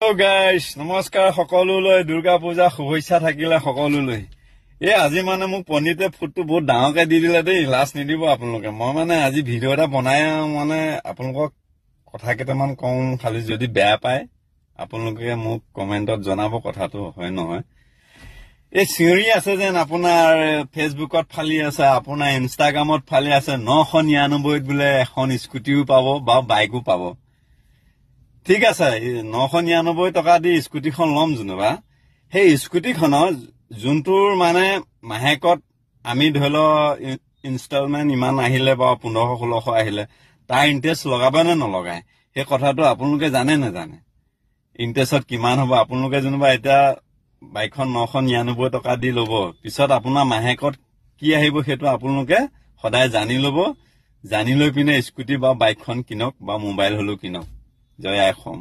Hello guys, নমস্কাৰ সকলোলৈ দুৰ্গা পূজা শুভেচ্ছা থাকিলে সকলোলৈ। আজি মানে মোক পণ্ডিতে ফুটটো বহুত ডাঙৰকে দি দিলে দেই, লাজ নিদিব আপোনালোকে। মই মানে আজি ভিডিও এটা বনাই মানে আপোনালোকক কথা কেইটামান কম, খালি যদি বেয়া পায় আপোনালোকে মোক কমেন্টত জনাব কথাটো হয় নহয়। এই চিঞৰি আছে যেন আপোনাৰ ফেচবুকত ফালি আছে, আপোনাৰ ইনষ্টাগ্ৰামত ফালি আছে 999 বোলে এখন স্কুটিও পাব বা বাইকো পাব। ঠিক আছে, 999 টকা দি স্কুটিখন ল'ম যেনিবা। সেই স্কুটিখনৰ যোনটোৰ মানে মাহেকত আমি ধৰি লও ইনষ্টলমেণ্ট ইমান আহিলে বা 1500-1600 আহিলে তাৰ ইণ্টাৰেষ্ট লগাব নে নলগায়, সেই কথাটো আপোনালোকে জানে নাজানে? ইণ্টাৰেষ্টত কিমান হ'ব? আপোনালোকে যেনিবা এতিয়া বাইকখন 999 টকা দি ল'ব, পিছত আপোনাৰ মাহেকত কি আহিব সেইটো আপোনালোকে সদায় জানি ল'ব। জানি লৈ পিনে স্কুটি বা বাইকখন কিনক বা মোবাইল হলেও কিনক। জয় আই অসম।